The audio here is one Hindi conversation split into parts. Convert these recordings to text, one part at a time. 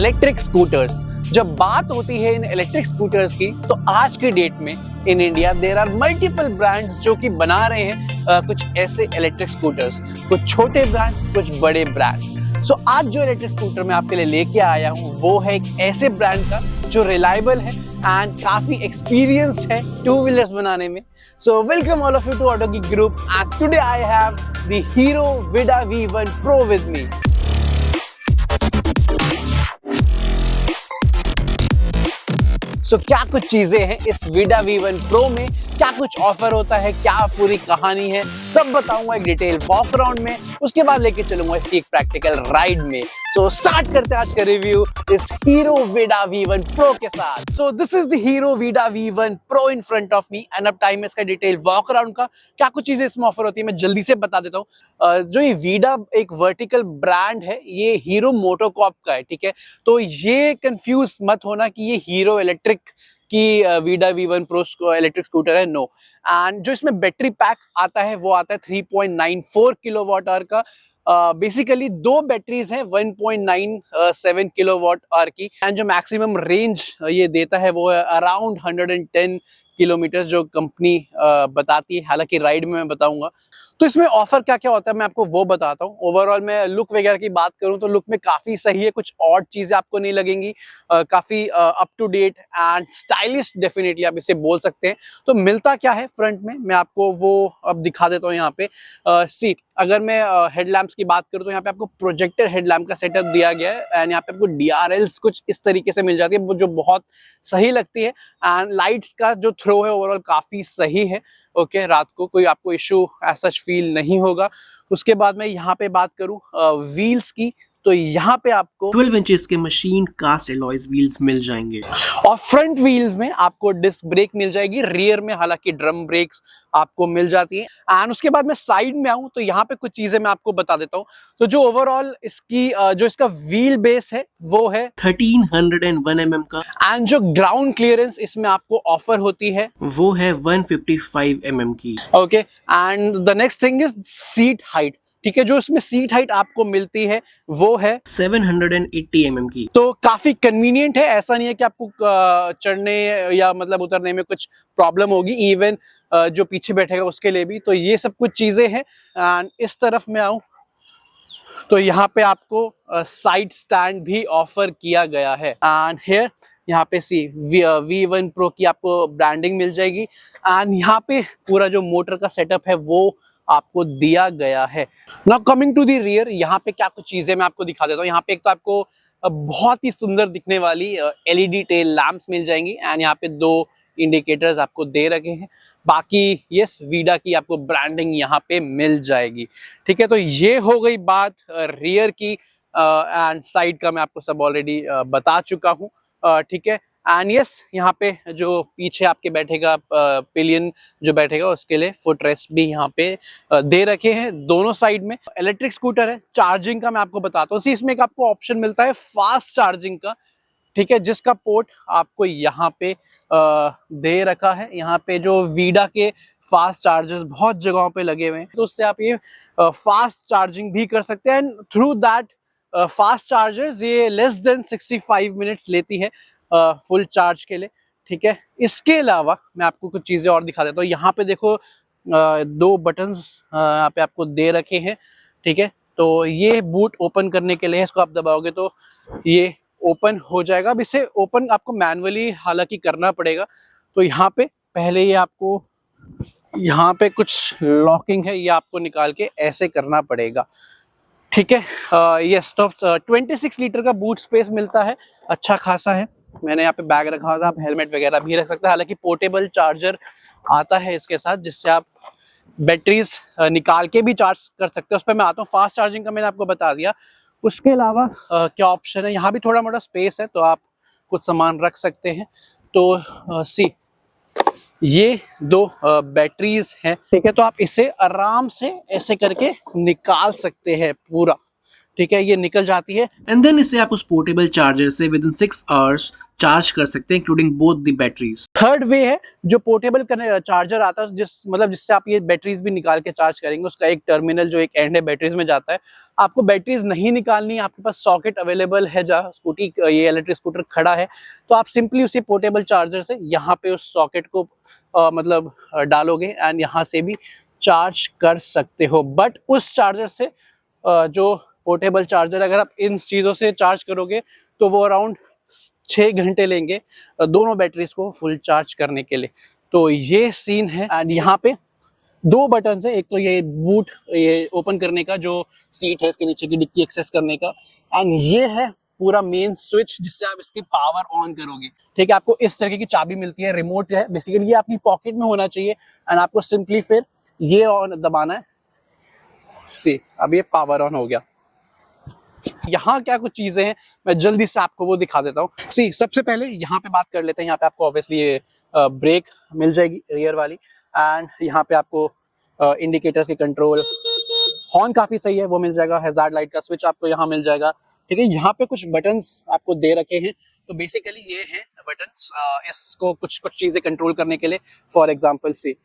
Electric scooters. जब बात होती है इन इलेक्ट्रिक स्कूटर्स की तो आज के डेट में in India there are multiple brands जो कि बना रहे हैं कुछ ऐसे इलेक्ट्रिक स्कूटर्स, कुछ छोटे ब्रांड, कुछ बड़े ब्रांड। सो आज जो इलेक्ट्रिक स्कूटर मैं आपके लिए लेके आया हूँ वो है एक ऐसे ब्रांड का जो रिलायबल है एंड काफी एक्सपीरियंस है टू व्हीलर्स बनाने में। So welcome all of you to auto geek group and today I have the Hero Vida V1 Pro with me. सो क्या कुछ चीजें हैं इस विडा V1 Pro में, क्या कुछ ऑफर होता है, क्या पूरी कहानी है, सब बताऊंगा एक डिटेल वॉक अराउंड में। उसके बाद लेके चलूंगा इसकी एक प्रैक्टिकल राइड में। सो स्टार्ट करते हैं आज का रिव्यू इस हीरो विडा V1 Pro के साथ। So this is the Hero Vida V1 Pro in front of me and अब टाइम है इसका डिटेल वॉक अराउंड का। क्या कुछ चीजें इसमें ऑफर होती है मैं जल्दी से बता देता हूँ। जो ये विडा एक वर्टिकल ब्रांड है, ये हीरो मोटोकॉर्प का है, ठीक है। तो ये कंफ्यूज मत होना कि ये हीरो इलेक्ट्रिक की विडा V1 Pro इलेक्ट्रिक स्कूटर है, नो। एंड जो इसमें बैटरी पैक आता है वो आता है 3.94 किलोवाट आवर का। बेसिकली दो बैटरीज हैं 1.97 किलोवाट आवर की एंड जो मैक्सिमम रेंज ये देता है वो है अराउंड 110 किलोमीटर जो कंपनी बताती है। हालांकि राइड में मैं बताऊंगा। तो इसमें ऑफर क्या क्या होता है मैं आपको वो बताता हूँ। ओवरऑल मैं लुक वगैरह की बात करूँ तो लुक में काफी सही है, कुछ ऑड चीजें आपको नहीं लगेंगी, काफी up to date and stylish definitely आप इसे बोल सकते हैं। तो मिलता क्या है फ्रंट में मैं आपको वो अब दिखा देता हूँ। यहाँ पे सी अगर मैं हेडलैम्प्स की बात करूँ तो यहाँ पे आपको प्रोजेक्टर हेडलैम्प का सेटअप दिया गया है एंड यहाँ पे आपको DRLs कुछ इस तरीके से मिल जाती है जो बहुत सही लगती है। एंड लाइट्स का जो थ्रो है ओवरऑल काफी सही है। ओके, रात को कोई आपको इशू ऐसा फील नहीं होगा। उसके बाद मैं यहाँ पे बात करूँ व्हील्स की तो यहाँ पे आपको 12 इंचेस के मशीन कास्ट एलॉयज व्हील्स मिल जाएंगे और फ्रंट व्हील्स में आपको डिस्क ब्रेक मिल जाएगी, रियर में हालांकि ड्रम ब्रेक्स आपको मिल जाती है। एंड उसके बाद मैं साइड में आऊं तो यहाँ पे कुछ चीजें मैं आपको बता देता हूँ। तो जो ओवरऑल इसकी जो इसका व्हील बेस है वो है 1301 mm का एंड जो ग्राउंड क्लियरेंस इसमें आपको ऑफर होती है वो है 155 mm की। Okay, and the next thing is seat height, ठीक है। जो इसमें सीट हाइट आपको मिलती है वो है 780 mm की। तो काफी कन्वीनियंट है, ऐसा नहीं है कि आपको चढ़ने या मतलब उतरने में कुछ प्रॉब्लम होगी, इवन जो पीछे बैठेगा उसके लिए भी। तो ये सब कुछ चीजें हैं। एंड इस तरफ में आऊं तो यहाँ पे आपको साइड स्टैंड भी ऑफर किया गया है एंड हियर यहाँ पे सी V1 Pro की आपको ब्रांडिंग मिल जाएगी एंड यहाँ पे पूरा जो मोटर का सेटअप है वो आपको दिया गया है। Now coming to the rear, यहाँ पे क्या कुछ चीजें मैं आपको दिखा देता हूँ। यहाँ पे एक तो आपको बहुत ही सुंदर दिखने वाली LED टेल लैंप्स मिल जाएंगी एंड यहाँ पे दो इंडिकेटर्स आपको दे रखे हैं। बाकी यस विडा की आपको ब्रांडिंग यहाँ पे मिल जाएगी, ठीक है। तो ये हो गई बात रियर की एंड साइड का मैं आपको सब ऑलरेडी बता चुका हूँ, ठीक है। एंड यस यहाँ पे जो पीछे आपके बैठेगा पिलियन जो बैठेगा उसके लिए फुट रेस्ट भी यहाँ पे दे रखे हैं दोनों साइड में। इलेक्ट्रिक स्कूटर है, चार्जिंग का मैं आपको बताता हूँ। इसमें एक आपको ऑप्शन मिलता है फास्ट चार्जिंग का, ठीक है, जिसका पोर्ट आपको यहाँ पे दे रखा है। यहाँ पे जो विडा के फास्ट चार्जर्स बहुत जगहों पे लगे हुए हैं तो उससे आप ये फास्ट चार्जिंग भी कर सकते हैं and through that fast chargers ये लेस देन 65 मिनट्स लेती है फुल चार्ज के लिए, ठीक है। इसके अलावा मैं आपको कुछ चीजें और दिखा देता हूँ। यहाँ पे देखो दो बटन्स यहाँ पे आपको दे रखे हैं, ठीक है। तो ये बूट ओपन करने के लिए इसको आप दबाओगे तो ये ओपन हो जाएगा। अब इसे ओपन आपको मैनुअली हालांकि करना पड़ेगा। तो यहाँ पे पहले ये आपको यहाँ पे कुछ लॉकिंग है, ये आपको निकाल के ऐसे करना पड़ेगा, ठीक है। यस, तो 26 लीटर का बूट स्पेस मिलता है, अच्छा खासा है। मैंने यहाँ पे बैग रखा हुआ था, आप हेलमेट वगैरह भी रख सकते हैं। हालांकि पोर्टेबल चार्जर आता है इसके साथ जिससे आप बैटरीज निकाल के भी चार्ज कर सकते हैं। उस पर मैं आता हूँ। फास्ट चार्जिंग का मैंने आपको बता दिया। उसके अलावा क्या ऑप्शन है, यहाँ भी थोड़ा मोटा स्पेस है तो आप कुछ सामान रख सकते हैं। तो सी ये दो बैटरीज हैं, ठीक है। तो आप इसे आराम से ऐसे करके निकाल सकते हैं पूरा, ठीक है, ये निकल जाती है। एंड देन इसे आप उस पोर्टेबल चार्जर से विद इन 6 आवर्स चार्ज कर सकते हैं including both the batteries. Third way है जो पोर्टेबल चार्जर आता है, जिससे आप ये बैटरीज भी निकाल के चार्ज करेंगे। उसका एक टर्मिनल जो एक एंड है बैटरीज में जाता है। आपको बैटरीज नहीं निकालनी, आपके पास सॉकेट अवेलेबल है जहाँ स्कूटी ये इलेक्ट्रिक स्कूटर खड़ा है, तो आप सिंपली उसी पोर्टेबल चार्जर से यहाँ पे उस सॉकेट को डालोगे एंड यहाँ से भी चार्ज कर सकते हो। बट उस चार्जर से जो पोर्टेबल चार्जर अगर आप इन चीज़ों से चार्ज करोगे तो वो अराउंड 6 घंटे लेंगे दोनों बैटरीज को फुल चार्ज करने के लिए। तो ये सीन है। एंड यहाँ पे 2 बटन है, एक तो ये बूट ये ओपन करने का, जो सीट है इसके नीचे की डिक्की एक्सेस करने का, एंड ये है पूरा मेन स्विच जिससे आप इसकी पावर ऑन करोगे। ठीक है, आपको इस तरीके की चाबी मिलती है, रिमोट है बेसिकली, ये आपकी पॉकेट में होना चाहिए एंड आपको सिंपली फिर ये ऑन दबाना है। सी अब ये पावर ऑन हो गया। यहाँ क्या कुछ चीजें हैं मैं जल्दी से आपको वो दिखा देता हूँ। सी सबसे पहले यहाँ पे बात कर लेते हैं। यहाँ पे आपको ऑब्वियसली ये ब्रेक मिल जाएगी रियर वाली, एंड यहाँ पे आपको इंडिकेटर्स के कंट्रोल, हॉर्न काफी सही है वो मिल जाएगा, हैजार्ड लाइट का स्विच आपको यहाँ मिल जाएगा। ठीक है, यहाँ पे कुछ बटन्स आपको दे रखे हैं, तो बेसिकली ये है बटन्स इसको कुछ चीजें कंट्रोल करने के लिए। फॉर एग्जाम्पल सी,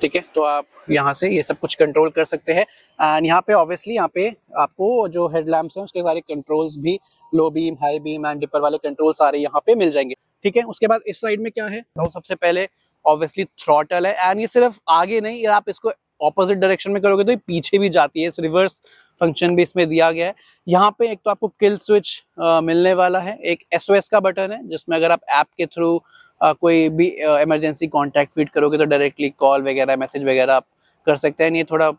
ठीक है, तो आप यहाँ से ये सब कुछ कंट्रोल कर सकते हैं। एंड यहाँ पे ऑब्वियसली यहाँ पे आपको जो हेडलैम्प्स हैं उसके सारे कंट्रोल्स भी, low beam, high beam and dipper वाले कंट्रोल सारे यहाँ पे मिल जाएंगे। ठीक है, उसके बाद इस साइड में क्या है, तो सबसे पहले ऑब्वियसली थ्रॉटल है, एंड ये सिर्फ आगे नहीं, आप इसको ऑपोजिट डायरेक्शन में करोगे तो ये पीछे भी जाती है, इस रिवर्स फंक्शन भी इसमें दिया गया है। यहाँ पे एक तो आपको किल स्विच मिलने वाला है, एक SOS का बटन है जिसमें अगर आप ऐप के थ्रू कोई भी इमरजेंसी कॉन्टैक्ट फीड करोगे तो डायरेक्टली कॉल वगैरह, मैसेज वगैरह आप कर सकते हैं। ये थोड़ा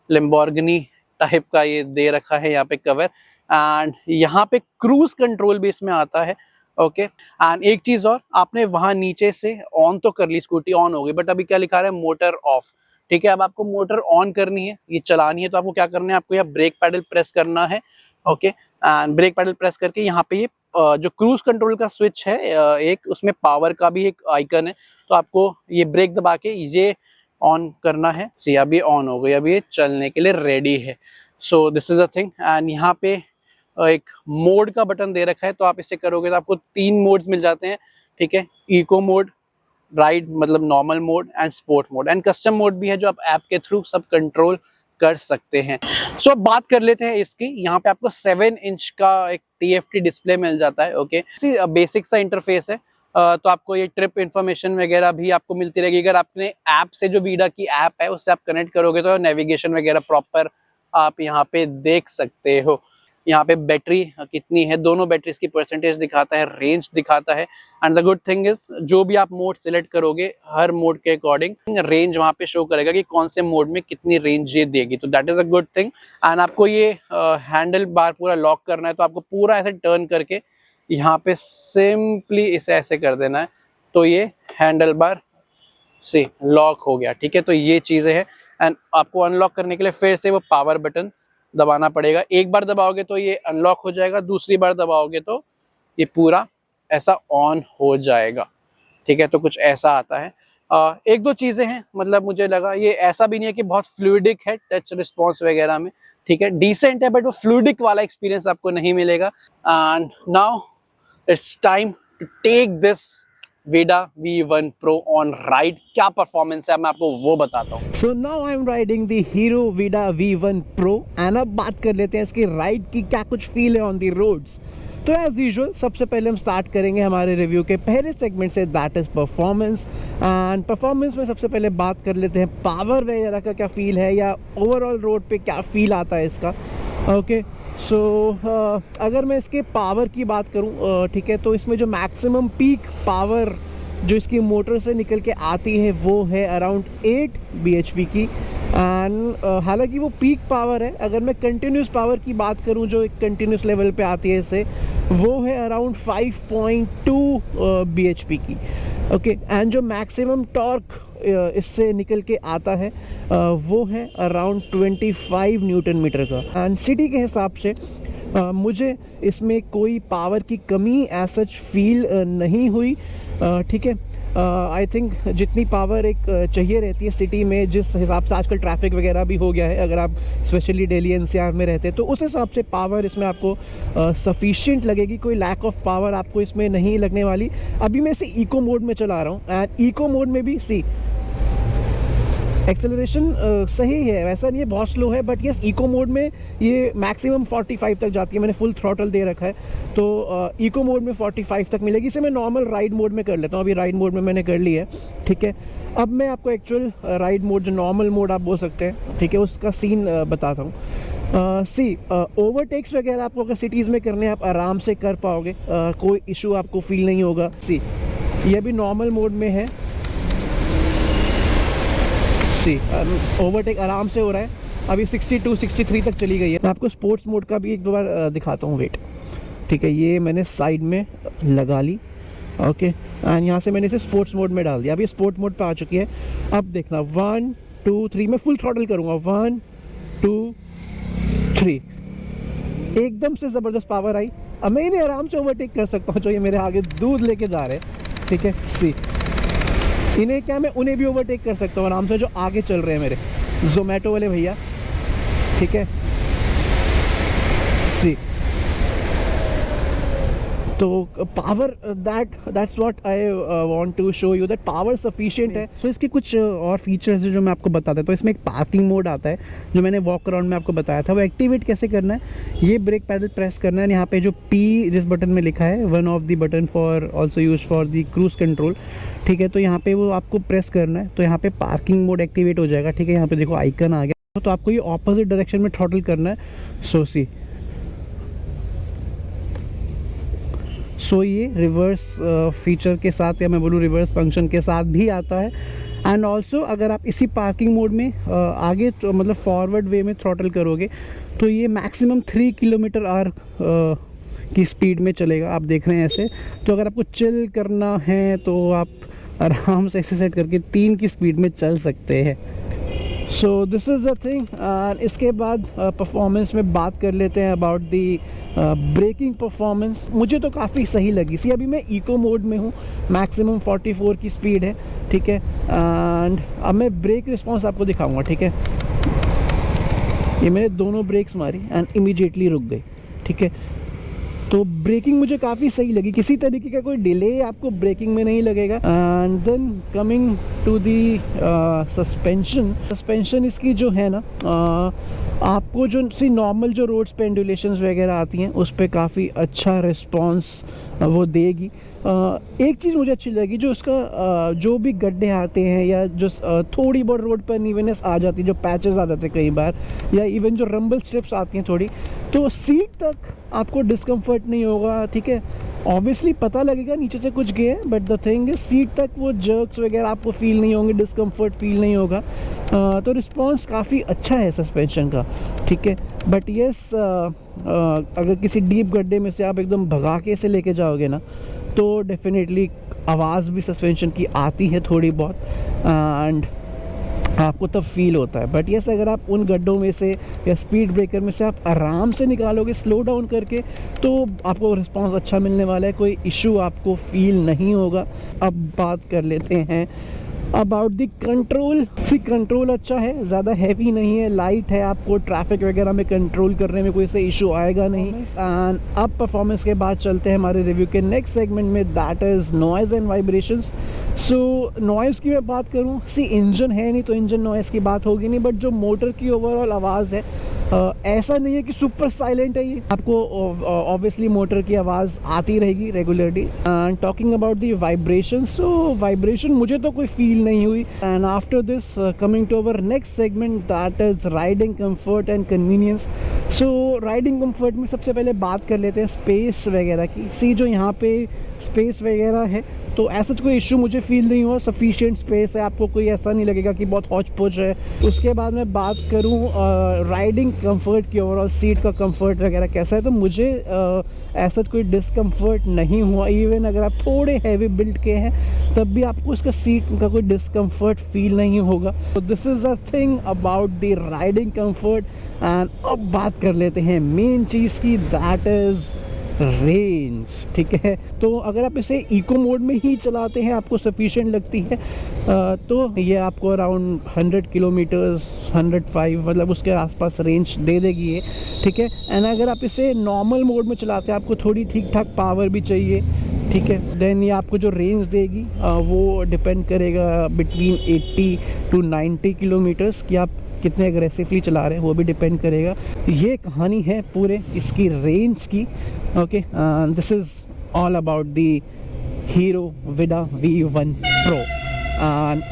लैम्बोर्गिनी टाइप का ये दे रखा है यहाँ पे कवर, एंड यहाँ पे क्रूज कंट्रोल भी इसमें आता है। ओके, एंड एक चीज और, आपने वहां नीचे से ऑन तो कर ली, स्कूटी ऑन हो गई, बट अभी क्या लिखा रहा है, मोटर ऑफ। ठीक है, अब आपको मोटर ऑन करनी है, ये चलानी है, तो आपको क्या करना है, आपको यहाँ ब्रेक पैडल प्रेस करना है। Okay, and brake pedal press करके यहाँ पे ये जो क्रूज कंट्रोल का स्विच है एक, उसमें पावर का भी एक आइकन है, तो आपको ये ब्रेक दबा के ये ऑन करना है। सी अब ये ऑन हो गई, अब ये चलने के लिए रेडी है। So this is a thing. And यहाँ पे एक मोड का बटन दे रखा है, तो आप इसे करोगे तो आपको 3 मोड्स मिल जाते हैं। ठीक है, इको मोड, राइड मतलब normal mode, and sport mode, and custom mode भी है जो आप ऐप के थ्रू सब कंट्रोल कर सकते हैं। सो अब बात कर लेते हैं इसकी। यहाँ पे आपको 7 इंच का एक TFT डिस्प्ले मिल जाता है। ओके, बेसिक सा इंटरफेस है, तो आपको ये ट्रिप इन्फॉर्मेशन वगैरह भी आपको मिलती रहेगी। अगर आपने ऐप से, जो वीडा की ऐप है उससे आप कनेक्ट करोगे तो नेविगेशन वगैरह प्रॉपर आप यहाँ पे देख सकते हो। यहाँ पे बैटरी कितनी है, दोनों बैटरीज की परसेंटेज दिखाता है, रेंज दिखाता है, and the good thing is जो भी आप मोड सिलेक्ट करोगे हर मोड के अकॉर्डिंग रेंज वहाँ पे शो करेगा कि कौन से मोड में कितनी रेंज ये देगी, तो that is a good thing. And आपको ये हैंडल बार पूरा लॉक करना है, तो आपको पूरा ऐसे टर्न करके यहाँ पे सिंपली इसे ऐसे कर देना है, तो ये हैंडल बार से लॉक हो गया। ठीक है, तो ये चीज़ें हैं। एंड आपको अनलॉक करने के लिए फिर से वो पावर बटन दबाना पड़ेगा। एक बार दबाओगे तो ये अनलॉक हो जाएगा, दूसरी बार दबाओगे तो ये पूरा ऐसा ऑन हो जाएगा। ठीक है, तो कुछ ऐसा आता है। 1-2 चीज़ें हैं, मतलब मुझे लगा ये ऐसा भी नहीं है कि बहुत फ्लूइडिक है टच रिस्पॉन्स वगैरह में। ठीक है, डिसेंट है, बट वो फ्लूइडिक वाला एक्सपीरियंस आपको नहीं मिलेगा। And now it's time to take this Vida V1 Pro on ride। क्या परफॉर्मेंस है मैं आपको वो बताता हूँ। So now I am riding the Hero Vida V1 Pro, and अब बात कर लेते हैं इसकी राइड की क्या कुछ फील है ऑन दी रोड्स। तो एज यूजुअल सबसे पहले हम स्टार्ट करेंगे हमारे रिव्यू के पहले सेगमेंट से, that is performance. And performance में सबसे पहले बात कर लेते हैं पावर वगैरह का क्या फील है, या ओवरऑल रोड पे क्या फील आता है इसका। ओके, सो अगर मैं इसके पावर की बात करूं, ठीक है, तो इसमें जो मैक्सिमम पीक पावर जो इसकी मोटर से निकल के आती है वो है अराउंड 8 bhp की। एंड हालांकि वो पीक पावर है, अगर मैं कंटिन्यूस पावर की बात करूं जो एक कंटिन्यूस लेवल पे आती है इससे, वो है अराउंड 5.2 bhp की। ओके, एंड जो मैक्सिमम टॉर्क इससे निकल के आता है वो है अराउंड 25 न्यूटन मीटर का। एंड सिटी के हिसाब से मुझे इसमें कोई पावर की कमी एज सच फील नहीं हुई। ठीक है, आई थिंक जितनी पावर एक चाहिए रहती है सिटी में, जिस हिसाब से आजकल ट्रैफिक वगैरह भी हो गया है, अगर आप स्पेशली दिल्ली एनसीआर में रहते हैं तो उस हिसाब से पावर इसमें आपको सफिशिएंट लगेगी। कोई लैक ऑफ पावर आपको इसमें नहीं लगने वाली। अभी मैं इसे इको मोड में चला रहा हूँ एंड इको मोड में भी सी एक्सेलरेशन सही है, वैसा नहीं है बहुत स्लो है, बट यस इको मोड में ये मैक्सिमम 45 तक जाती है। मैंने फुल थ्रॉटल दे रखा है तो इको मोड में 45 तक मिलेगी। इसे मैं नॉर्मल राइड मोड में कर लेता हूँ। अभी राइड मोड में मैंने कर लिया है, ठीक है। अब मैं आपको एक्चुअल राइड मोड, जो नॉर्मल मोड आप बोल सकते हैं, ठीक है, उसका सीन बताता हूँ। सी ओवरटेक्स वगैरह आपको अगर सिटीज़ में करने आप आराम से कर पाओगे, कोई इशू आपको फील नहीं होगा। सी ये भी नॉर्मल मोड में है, ओवरटेक आराम से हो रहा है। अभी 62 63 तक चली गई है। मैं आपको स्पोर्ट्स मोड का भी एक दो बार दिखाता हूँ, वेट, ठीक है। ये मैंने साइड में लगा ली, ओके, एंड यहाँ से मैंने इसे स्पोर्ट्स मोड में डाल दिया। अभी स्पोर्ट्स मोड पे आ चुकी है। अब देखना 1 2 3, मैं फुल थ्रॉटल करूँगा, 1 2 3, एकदम से ज़बरदस्त पावर आई। अब मैं इन्हें आराम से ओवरटेक कर सकता हूँ, जो ये मेरे आगे दूध लेके जा रहे हैं, ठीक है। सी इन्हें क्या, मैं उन्हें भी ओवरटेक कर सकता हूँ आराम से, जो आगे चल रहे हैं मेरे जोमेटो वाले भैया, ठीक है। सी तो power that's what I want to show you, that power sufficient है। सो इसके कुछ और फीचर्स है जो मैं आपको बता देता हूँ। इसमें एक पार्किंग मोड आता है, जो मैंने वॉक अराउंड में आपको बताया था। वो एक्टिवेट कैसे करना है, ये ब्रेक पैडल प्रेस करना है। यहाँ पे जो P जिस बटन में लिखा है, one of the button for also use for the cruise control, ठीक है। तो यहाँ पे वो आपको प्रेस करना है, तो यहाँ पे पार्किंग मोड एक्टिवेट हो जाएगा, ठीक है। यहाँ पे देखो आइकन आ गया, तो आपको ये ऑपोजिट डायरेक्शन में थ्रॉटल करना है। सी ये रिवर्स फीचर के साथ, या मैं बोलूँ रिवर्स फंक्शन के साथ भी आता है। एंड ऑल्सो अगर आप इसी पार्किंग मोड में आगे तो मतलब फॉरवर्ड वे में थ्रॉटल करोगे तो ये मैक्सिमम 3 किलोमीटर/आवर की स्पीड में चलेगा। आप देख रहे हैं ऐसे। तो अगर आपको चिल करना है तो आप आराम से ऐसे सेट करके 3 की स्पीड में चल सकते हैं। So this is the thing. इसके बाद परफॉर्मेंस में बात कर लेते हैं अबाउट दी ब्रेकिंग परफॉर्मेंस। मुझे तो काफ़ी सही लगी। सी अभी मैं इको मोड में हूँ, मैक्सिमम 44 की स्पीड है, ठीक है। एंड अब मैं ब्रेक रिस्पॉन्स आपको दिखाऊंगा, ठीक है। ये मैंने दोनों ब्रेक्स मारी एंड इमीडिएटली रुक गई, ठीक है। तो ब्रेकिंग मुझे काफ़ी सही लगी, किसी तरीके का कोई डिले आपको ब्रेकिंग में नहीं लगेगा। And then coming to the suspension इसकी जो है ना, आपको जो सी नॉर्मल जो रोड्स पे एंडुलेशंस वगैरह आती हैं उस पे काफ़ी अच्छा रिस्पॉन्स वो देगी। एक चीज़ मुझे अच्छी लगी, जो उसका जो भी गड्ढे आते हैं या जो थोड़ी बहुत रोड पर अनइवननेस आ जाती है, जो पैचेस आ जाते हैं कई बार, या इवन जो रंबल स्ट्रिप्स आती हैं थोड़ी, तो सीट तक आपको डिस्कम्फर्ट नहीं होगा, ठीक है। ऑब्वियसली पता लगेगा नीचे से कुछ गए, but the thing is seat तक वो जर्क्स वगैरह आपको फील नहीं होंगे, डिस्कम्फर्ट फील नहीं होगा। तो रिस्पॉन्स काफ़ी अच्छा है सस्पेंशन का, ठीक है। बट येस, अगर किसी डीप गड्ढे में से आप एकदम भगा के इसे लेके जाओगे ना, तो डेफिनेटली आवाज़ भी सस्पेंशन की आती है थोड़ी बहुत, एंड आपको तब फील होता है। बट यस, अगर आप उन गड्ढों में से या स्पीड ब्रेकर में से आप आराम से निकालोगे स्लो डाउन करके, तो आपको रिस्पांस अच्छा मिलने वाला है, कोई इशू आपको फील नहीं होगा। अब बात कर लेते हैं about the control. See control अच्छा है, ज़्यादा हैवी नहीं है, लाइट है, आपको ट्रैफिक वगैरह में कंट्रोल करने में कोई से इशू आएगा नहीं। एंड अब परफॉर्मेंस के बाद चलते हैं हमारे रिव्यू के नेक्स्ट सेगमेंट में, that is noise and vibrations. So noise की मैं बात करूँ, सी इंजन है नहीं तो इंजन नॉइज़ की बात होगी नहीं, बट जो मोटर की ओवरऑल आवाज़ है, ऐसा नहीं है कि सुपर साइलेंट है ये, आपको ऑब्वियसली मोटर की आवाज़ आती रहेगी regularly. And talking about the vibration, so vibration मुझे तो कोई फील नहीं हुई। And after this coming to our next segment, that is riding comfort and convenience. So riding comfort में सबसे पहले बात कर लेते हैं स्पेस वगैरह की। सी जो यहाँ पे स्पेस वगैरह है, तो ऐसा कोई इशू मुझे फील नहीं हुआ, सफिशिएंट स्पेस है, आपको कोई ऐसा नहीं लगेगा कि बहुत हौच पौच है। उसके बाद मैं बात करूँ राइडिंग कंफर्ट की, ओवरऑल सीट का कंफर्ट वगैरह कैसा है, तो मुझे ऐसा कोई डिस्कम्फर्ट नहीं हुआ। इवन अगर आप थोड़े हैवी बिल्ड के हैं तब भी आपको इसका सीट का कोई डिस्कम्फर्ट फील नहीं होगा। तो this is a thing about the riding comfort. And अब बात कर लेते हैं मेन चीज़ की, दैट इज़ रेंज, ठीक है। तो अगर आप इसे इको मोड में ही चलाते हैं, आपको सफिशिएंट लगती है, तो ये आपको अराउंड 100 किलोमीटर्स, 105 मतलब उसके आसपास रेंज दे देगी ये, ठीक है। एंड अगर आप इसे नॉर्मल मोड में चलाते हैं, आपको थोड़ी ठीक ठाक पावर भी चाहिए, ठीक है, देन ये आपको जो रेंज देगी वो डिपेंड करेगा बिटवीन 80 टू 90 किलोमीटर्स कि आप कितने अग्रेसिवली चला रहे हैं, वो भी डिपेंड करेगा। ये कहानी है पूरे इसकी रेंज की। Okay, this is all about the Hero Vida V1 Pro।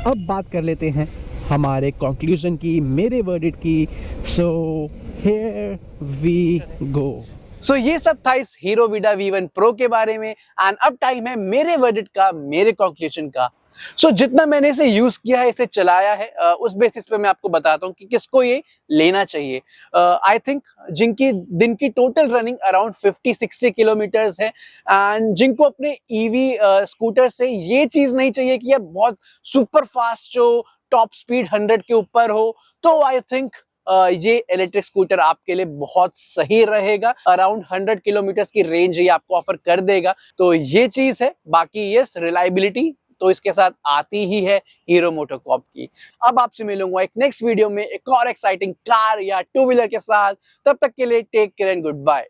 अब बात कर लेते हैं हमारे कंक्लूजन की, मेरे वर्डिक्ट की। So here we go. सो ये सब था इस हीरो विडा V1 Pro के बारे में, एंड अब टाइम है मेरे वर्डिक्ट का, मेरे कंक्लूजन का। सो जितना मैंने इसे यूज किया है, इसे चलाया है, उस बेसिस पे मैं आपको बताता हूँ कि किसको ये लेना चाहिए। आई थिंक जिनकी दिन की टोटल रनिंग अराउंड 50-60 किलोमीटर्स है, एंड जिनको अपने ईवी स्कूटर से ये चीज नहीं चाहिए कि यार बहुत सुपर फास्ट हो, टॉप स्पीड 100 के ऊपर हो, तो आई थिंक ये इलेक्ट्रिक स्कूटर आपके लिए बहुत सही रहेगा। अराउंड 100 किलोमीटर्स की रेंज ये आपको ऑफर कर देगा, तो ये चीज है। बाकी यस, रिलायबिलिटी तो इसके साथ आती ही है हीरो मोटोकॉर्प की। अब आपसे मिलूंगा एक नेक्स्ट वीडियो में एक और एक्साइटिंग कार या टू व्हीलर के साथ। तब तक के लिए take care and good bye.